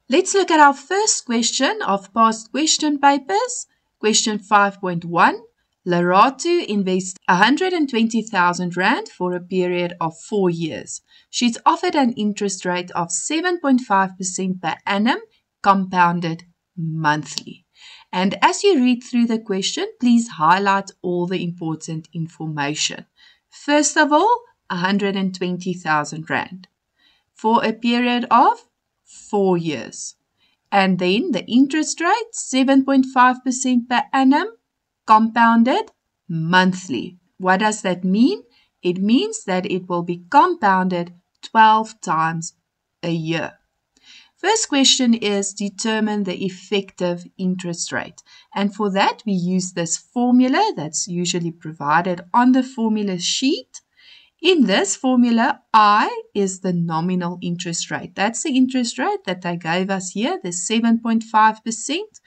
Let's look at our first question of past question papers. Question 5.1. Lerato invests R120,000 for a period of 4 years. She's offered an interest rate of 7.5% per annum, compounded monthly. And as you read through the question, please highlight all the important information. First of all, R120,000 for a period of 4 years. And then the interest rate, 7.5% per annum, compounded monthly. What does that mean? It means that it will be compounded 12 times a year. First question is determine the effective interest rate. And for that, we use this formula that's usually provided on the formula sheet. In this formula, I is the nominal interest rate. That's the interest rate that they gave us here, the 7.5%.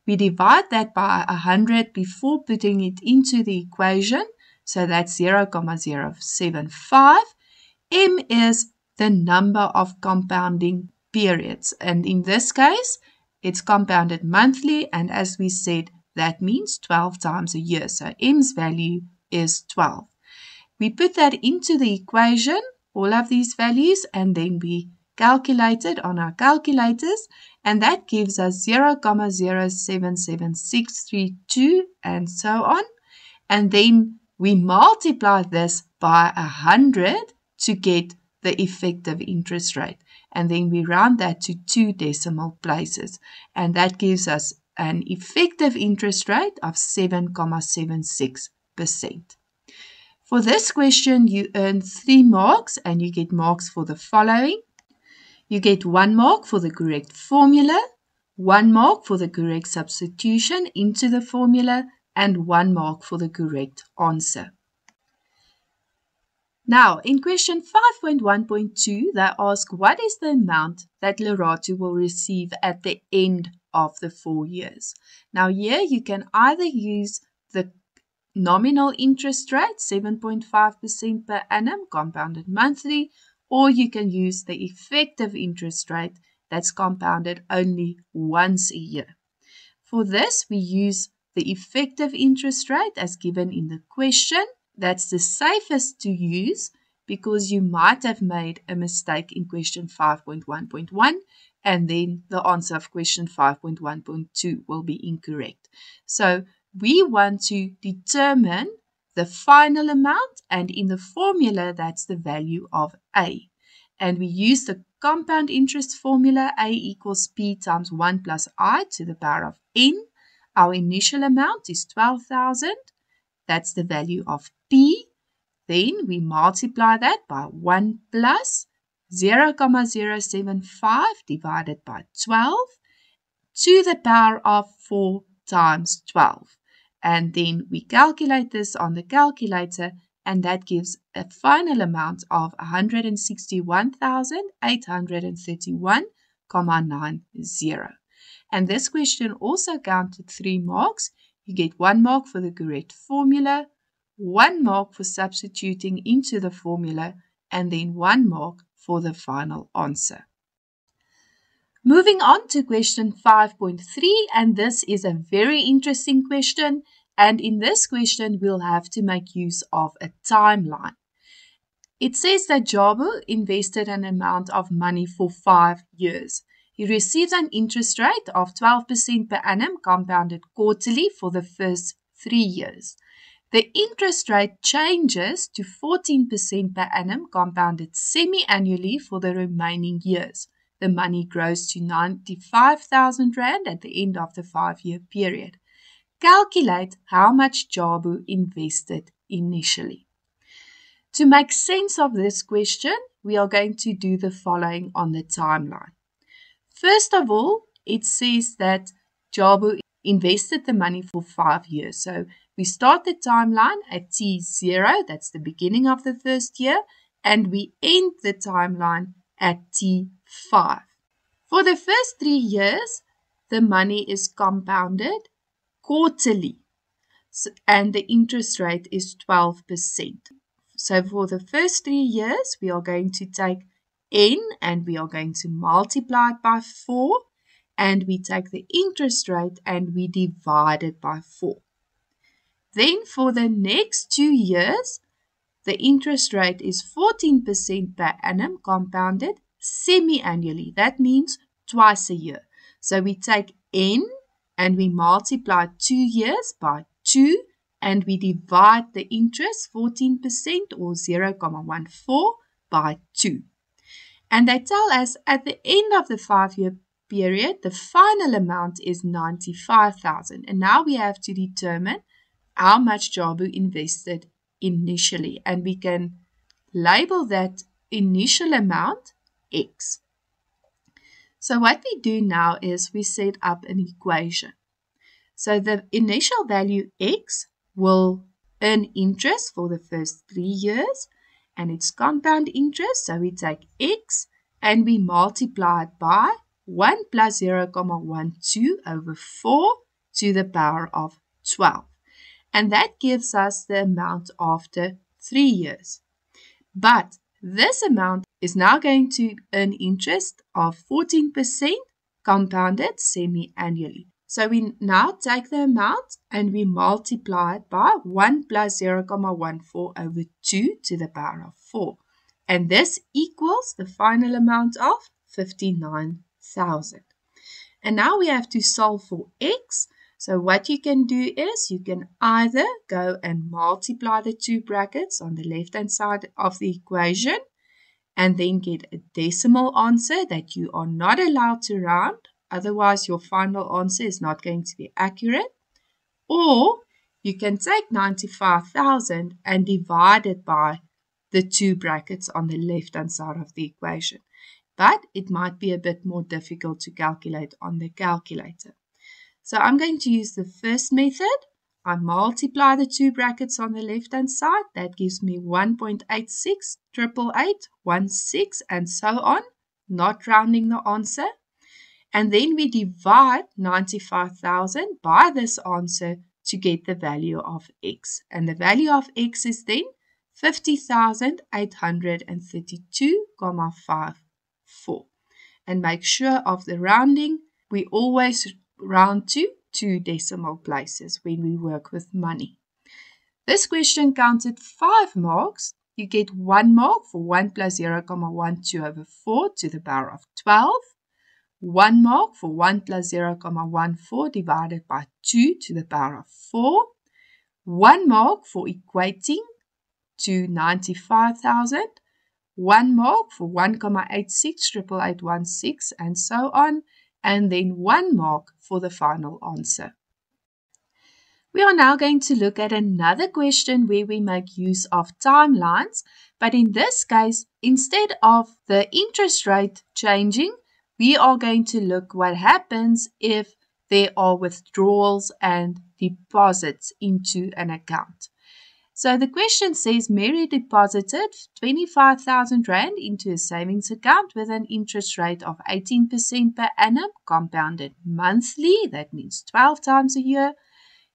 We divide that by 100 before putting it into the equation. So that's 0.075. M is the number of compounding periods. And in this case, it's compounded monthly. And as we said, that means 12 times a year. So M's value is 12. We put that into the equation, all of these values, and then we calculate it on our calculators, and that gives us 0.077632 and so on. And then we multiply this by 100 to get the effective interest rate. And then we round that to 2 decimal places, and that gives us an effective interest rate of 7.76%. For this question, you earn 3 marks and you get marks for the following. You get 1 mark for the correct formula, 1 mark for the correct substitution into the formula, and 1 mark for the correct answer. Now, in question 5.1.2, they ask what is the amount that Lerato will receive at the end of the 4 years. Now, here you can either use the nominal interest rate, 7.5% per annum, compounded monthly, or you can use the effective interest rate that's compounded only once a year. For this, we use the effective interest rate as given in the question. That's the safest to use because you might have made a mistake in question 5.1.1 and then the answer of question 5.1.2 will be incorrect. So we want to determine the final amount, and in the formula, that's the value of A. And we use the compound interest formula, A equals P times 1 plus I to the power of N. Our initial amount is 12,000. That's the value of P. Then we multiply that by 1 plus 0.075 divided by 12 to the power of 4 times 12. And then we calculate this on the calculator, and that gives a final amount of 161,831.90. And this question also counted 3 marks. You get 1 mark for the correct formula, 1 mark for substituting into the formula, and then 1 mark for the final answer. Moving on to question 5.3, and this is a very interesting question. And in this question, we'll have to make use of a timeline. It says that Jabu invested an amount of money for 5 years. He receives an interest rate of 12% per annum compounded quarterly for the first 3 years. The interest rate changes to 14% per annum compounded semi-annually for the remaining years. The money grows to 95,000 Rand at the end of the 5-year period. Calculate how much Jabu invested initially. To make sense of this question, we are going to do the following on the timeline. First of all, it says that Jabu invested the money for 5 years. So we start the timeline at T0, that's the beginning of the first year, and we end the timeline at T5. For the first 3 years, the money is compounded quarterly, and the interest rate is 12%. So for the first 3 years, we are going to take n and we are going to multiply it by 4. And we take the interest rate and we divide it by 4. Then for the next 2 years, the interest rate is 14% per annum compounded semi-annually. That means twice a year. So we take n and we multiply 2 years by 2 and we divide the interest 14% or 0.14 by 2. And they tell us at the end of the 5-year period, the final amount is 95,000. And now we have to determine how much Jabu invested initially. And we can label that initial amount X. So what we do now is we set up an equation. So the initial value X will earn interest for the first 3 years. And it's compound interest. So we take X and we multiply it by 1 plus 0.12 over 4 to the power of 12. And that gives us the amount after 3 years. But this amount is now going to earn interest of 14% compounded semi-annually. So we now take the amount and we multiply it by 1 plus 0.14 over 2 to the power of 4. And this equals the final amount of 59,000. And now we have to solve for X. So what you can do is you can either go and multiply the two brackets on the left-hand side of the equation and then get a decimal answer that you are not allowed to round. Otherwise, your final answer is not going to be accurate. Or you can take 95,000 and divide it by the two brackets on the left-hand side of the equation. But it might be a bit more difficult to calculate on the calculator. So I'm going to use the first method. I multiply the two brackets on the left-hand side. That gives me 1.86, 888, and so on, not rounding the answer. And then we divide 95,000 by this answer to get the value of X. And the value of X is then 50,832.54. And make sure of the rounding. We always round to 2 decimal places when we work with money. This question counted 5 marks. You get 1 mark for 1 plus 0.12 over 4 to the power of 12. 1 mark for 1 plus 0.14 divided by 2 to the power of 4. 1 mark for equating to 95,000. 1 mark for 1.86, 88816, and so on. And then 1 mark for the final answer. We are now going to look at another question where we make use of timelines. But in this case, instead of the interest rate changing, we are going to look what happens if there are withdrawals and deposits into an account. So the question says Mary deposited 25,000 Rand into a savings account with an interest rate of 18% per annum, compounded monthly, that means 12 times a year.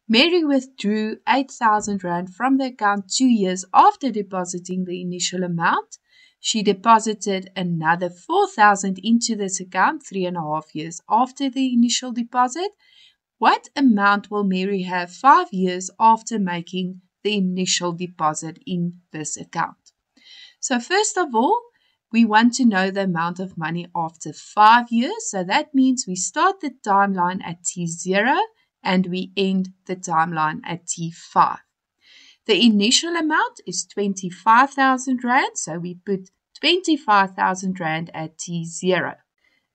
Mary withdrew 8,000 Rand from the account 2 years after depositing the initial amount. She deposited another 4,000 into this account 3.5 years after the initial deposit. What amount will Mary have 5 years after making the initial deposit in this account? So first of all, we want to know the amount of money after 5 years. So that means we start the timeline at T0 and we end the timeline at T5. The initial amount is 25,000 Rand, so we put 25,000 Rand at T0.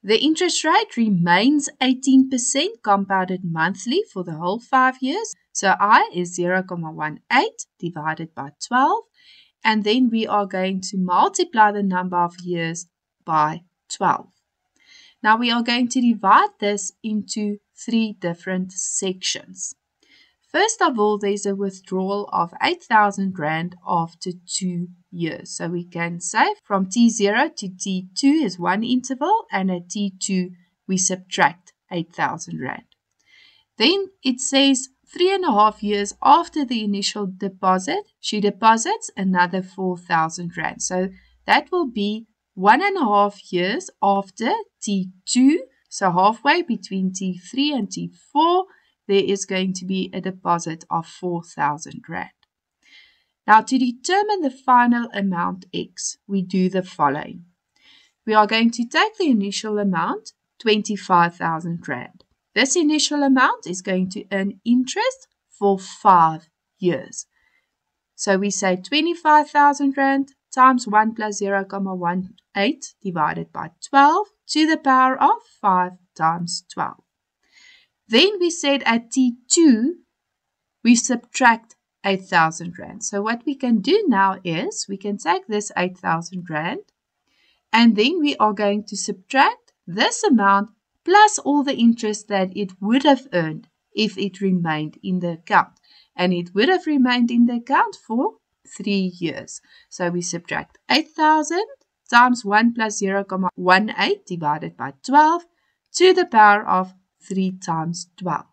The interest rate remains 18% compounded monthly for the whole 5 years. So I is 0.18 divided by 12. And then we are going to multiply the number of years by 12. Now we are going to divide this into 3 different sections. First of all, there's a withdrawal of 8,000 Rand after 2 years. So we can say from T0 to T2 is 1 interval, and at T2 we subtract 8,000 Rand. Then it says 3.5 years after the initial deposit, she deposits another 4,000 Rand. So that will be 1.5 years after T2, so halfway between T3 and T4, there is going to be a deposit of 4,000 Rand. Now, to determine the final amount X, we do the following. We are going to take the initial amount, 25,000 Rand. This initial amount is going to earn interest for 5 years. So we say 25,000 Rand times 1 plus 0,18 divided by 12 to the power of 5 times 12. Then we said at T2, we subtract 8,000 Rand. So what we can do now is we can take this 8,000 Rand and then we are going to subtract this amount plus all the interest that it would have earned if it remained in the account. And it would have remained in the account for 3 years. So we subtract 8,000 times 1 plus 0,18 divided by 12 to the power of 3 times 12.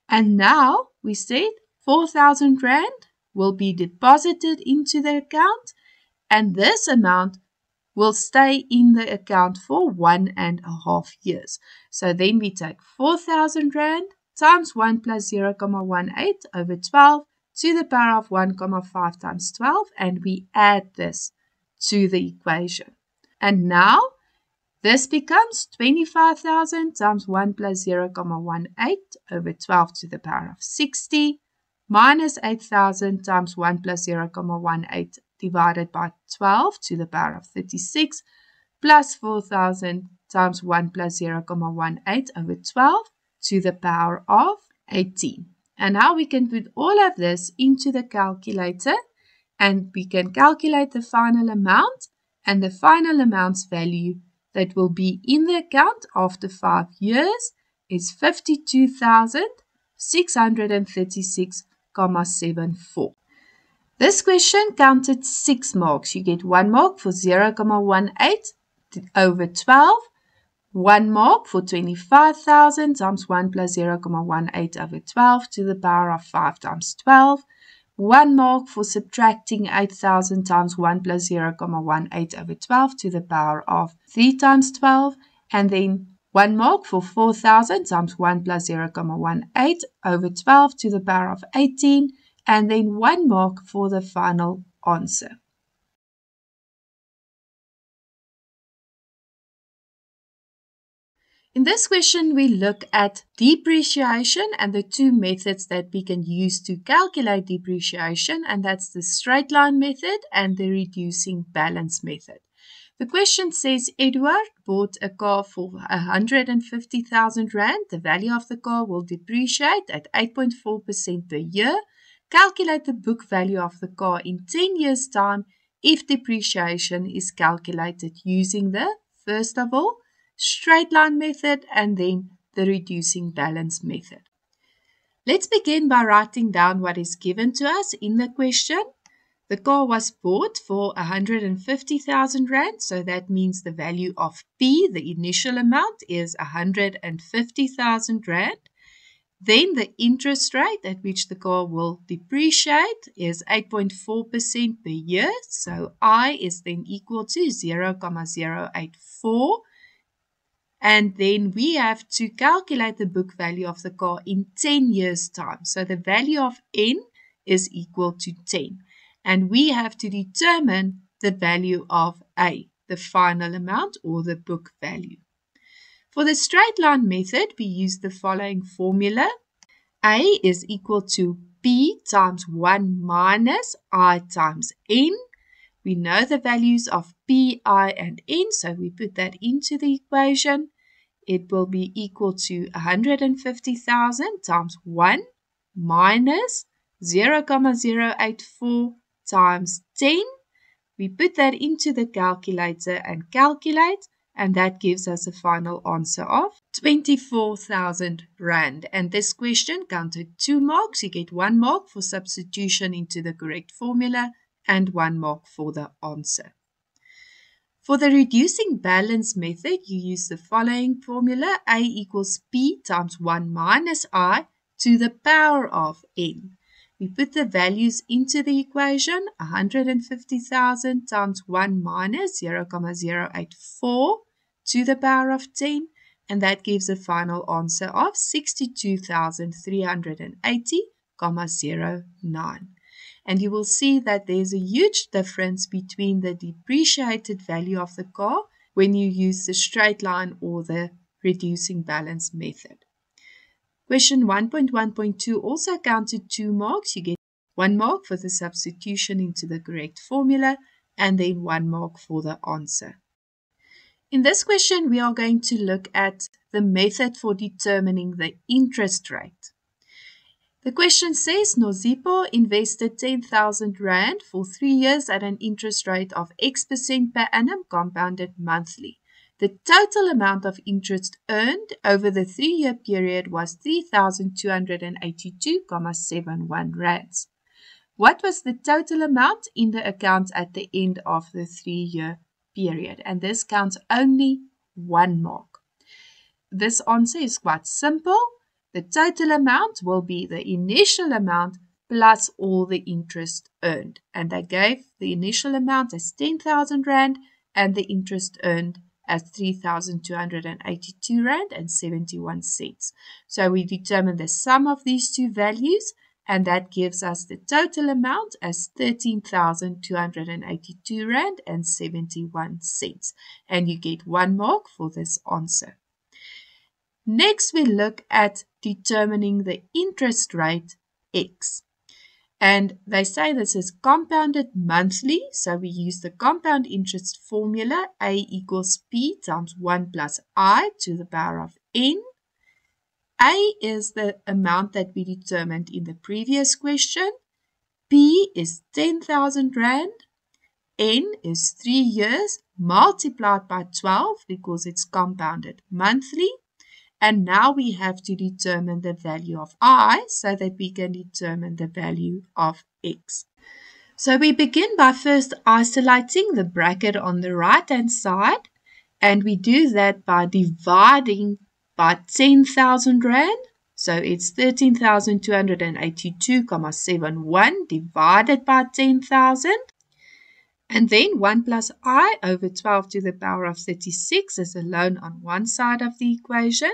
And now we said 4,000 Rand will be deposited into the account, and this amount will stay in the account for 1.5 years. So then we take 4,000 Rand times 1 plus 0,18 over 12 to the power of 1,5 times 12, and we add this to the equation. And now this becomes 25,000 times 1 plus 0,18 over 12 to the power of 60 minus 8,000 times 1 plus 0,18 divided by 12 to the power of 36 plus 4,000 times 1 plus 0,18 over 12 to the power of 18. And now we can put all of this into the calculator and we can calculate the final amount, and the final amount's value that will be in the account after 5 years is 52,636,74. This question counted 6 marks. You get 1 mark for 0,18 over 12, 1 mark for 25,000 times 1 plus 0,18 over 12 to the power of 5 times 12, 1 mark for subtracting 8,000 times 1 plus 0,18 over 12 to the power of 3 times 12, and then 1 mark for 4,000 times 1 plus 0,18 over 12 to the power of 18, and then 1 mark for the final answer. In this question, we look at depreciation and the 2 methods that we can use to calculate depreciation, and that's the straight line method and the reducing balance method. The question says Edward bought a car for 150,000 Rand. The value of the car will depreciate at 8.4% per year. Calculate the book value of the car in 10 years' time if depreciation is calculated using the, first of all, straight line method and then the reducing balance method. Let's begin by writing down what is given to us in the question. The car was bought for 150,000 Rand, so that means the value of P, the initial amount, is 150,000 Rand. Then the interest rate at which the car will depreciate is 8.4% per year, so I is then equal to 0,084. And then we have to calculate the book value of the car in 10 years' time. So the value of N is equal to 10. And we have to determine the value of A, the final amount or the book value. For the straight line method, we use the following formula. A is equal to P times 1 minus I times N. We know the values of P, I, and N, so we put that into the equation. It will be equal to 150,000 times 1 minus 0,084 times 10. We put that into the calculator and calculate, and that gives us a final answer of 24,000 Rand. And this question counted 2 marks. You get 1 mark for substitution into the correct formula and 1 mark for the answer. For the reducing balance method, you use the following formula. A equals P times 1 minus I to the power of N. We put the values into the equation, 150,000 times 1 minus 0,084 to the power of 10, and that gives a final answer of 62,380,09. And you will see that there's a huge difference between the depreciated value of the car when you use the straight line or the reducing balance method. Question 1.1.2 also counted 2 marks. You get 1 mark for the substitution into the correct formula and then 1 mark for the answer. In this question, we are going to look at the method for determining the interest rate. The question says Nozipho invested 10,000 Rand for 3 years at an interest rate of X% per annum compounded monthly. The total amount of interest earned over the 3-year period was 3,282.71 rands. What was the total amount in the account at the end of the 3-year period? And this counts only 1 mark. This answer is quite simple. The total amount will be the initial amount plus all the interest earned. And I gave the initial amount as 10,000 Rand and the interest earned as 3,282 Rand and 71 cents. So we determine the sum of these two values, and that gives us the total amount as 13,282 Rand and 71 cents. And you get 1 mark for this answer. Next, we look at determining the interest rate X. And they say this is compounded monthly, so we use the compound interest formula, A equals P times 1 plus I to the power of N. A is the amount that we determined in the previous question. P is 10,000 Rand. N is 3 years multiplied by 12 because it's compounded monthly. And now we have to determine the value of I so that we can determine the value of X. So we begin by first isolating the bracket on the right-hand side. And we do that by dividing by 10,000 Rand. So it's 13,282.71 divided by 10,000. And then 1 plus I over 12 to the power of 36 is alone on one side of the equation.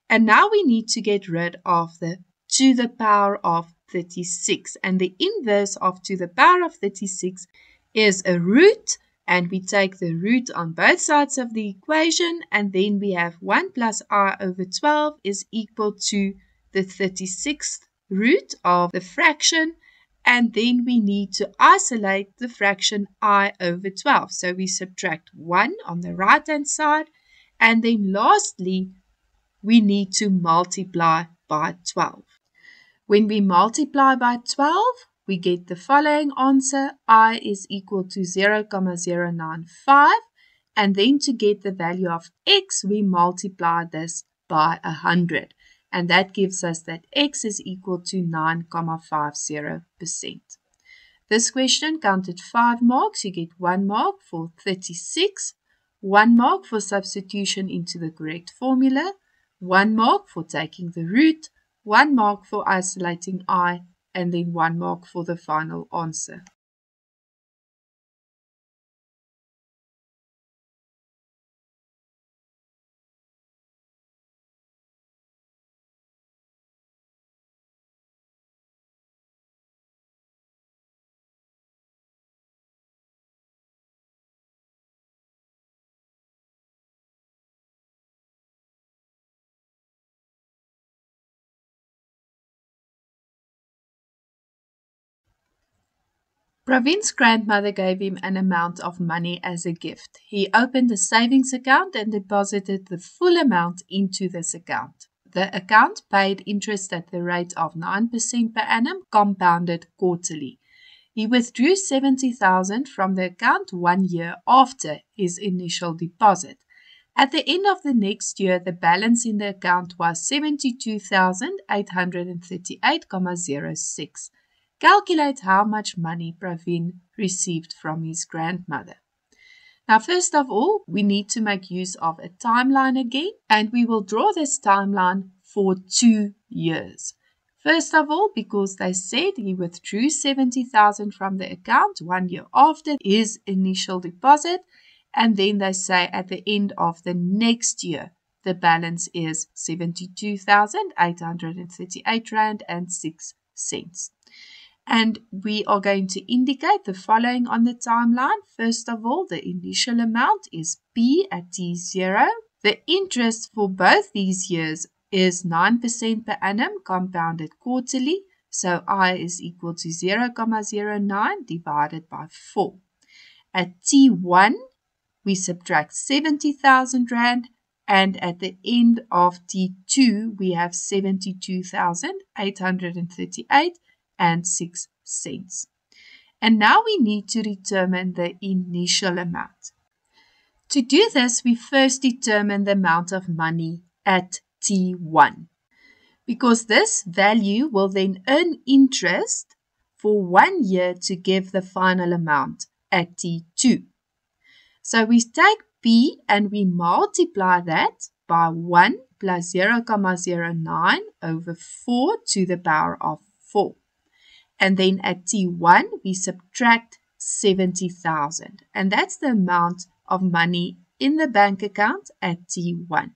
And now we need to get rid of the to the power of 36. And the inverse of to the power of 36 is a root. And we take the root on both sides of the equation. And then we have 1 plus I over 12 is equal to the 36th root of the fraction. And then we need to isolate the fraction I over 12. So we subtract 1 on the right-hand side. And then lastly, we need to multiply by 12. When we multiply by 12, we get the following answer. I is equal to 0,095. And then to get the value of X, we multiply this by 100. And that gives us that X is equal to 9,50%. This question counted 5 marks. You get 1 mark for 36, 1 mark for substitution into the correct formula, 1 mark for taking the root, 1 mark for isolating I, and then 1 mark for the final answer. Pravin's grandmother gave him an amount of money as a gift. He opened a savings account and deposited the full amount into this account. The account paid interest at the rate of 9% per annum, compounded quarterly. He withdrew 70,000 from the account 1 year after his initial deposit. At the end of the next year, the balance in the account was 72,838.06. Calculate how much money Pravin received from his grandmother. Now, first of all, we need to make use of a timeline again, and we will draw this timeline for 2 years. First of all, because they said he withdrew 70,000 from the account 1 year after his initial deposit, and then they say at the end of the next year, the balance is 72,838 Rand and 6 cents. And we are going to indicate the following on the timeline. First of all, the initial amount is P at T0. The interest for both these years is 9% per annum compounded quarterly. So I is equal to 0,09 divided by 4. At T1, we subtract 70,000 Rand. And at the end of T2, we have 72,838 and 6 cents. And now we need to determine the initial amount. To do this, we first determine the amount of money at T1, because this value will then earn interest for 1 year to give the final amount at T2. So we take P and we multiply that by 1 plus 0,09 over 4 to the power of 4. And then at T1, we subtract 70,000. And that's the amount of money in the bank account at T1.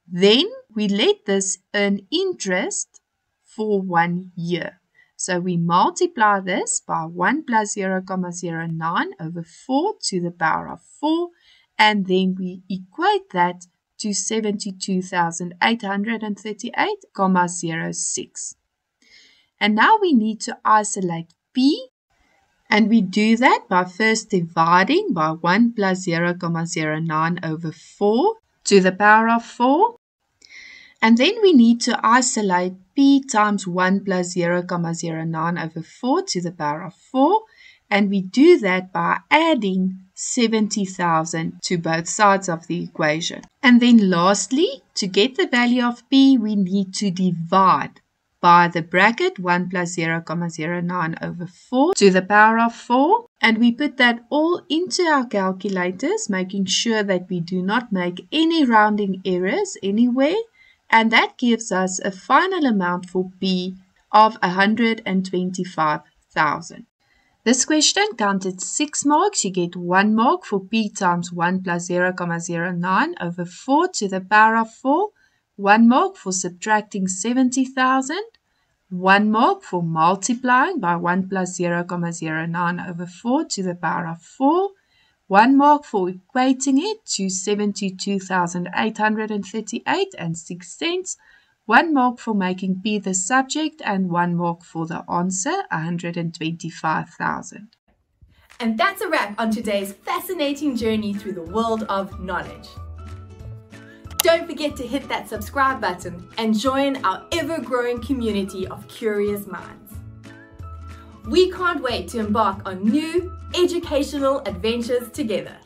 Then we let this earn interest for 1 year. So we multiply this by 1 plus 0,09 over 4 to the power of 4. And then we equate that to 72,838,06. And now we need to isolate P, and we do that by first dividing by 1 plus 0,09 over 4 to the power of 4. And then we need to isolate P times 1 plus 0,09 over 4 to the power of 4. And we do that by adding 70,000 to both sides of the equation. And then lastly, to get the value of P, we need to divide by the bracket 1 plus 0,09 over 4 to the power of 4. And we put that all into our calculators, making sure that we do not make any rounding errors anywhere. And that gives us a final amount for P of 125,000. This question counted 6 marks. You get 1 mark for P times 1 plus 0,09 over 4 to the power of 4. 1 mark for subtracting 70,000. 1 mark for multiplying by 1 plus 0,09 over 4 to the power of 4. 1 mark for equating it to 72,838 and 6 cents. 1 mark for making P the subject, and 1 mark for the answer, 125,000. And that's a wrap on today's fascinating journey through the world of knowledge. Don't forget to hit that subscribe button and join our ever-growing community of curious minds. We can't wait to embark on new educational adventures together.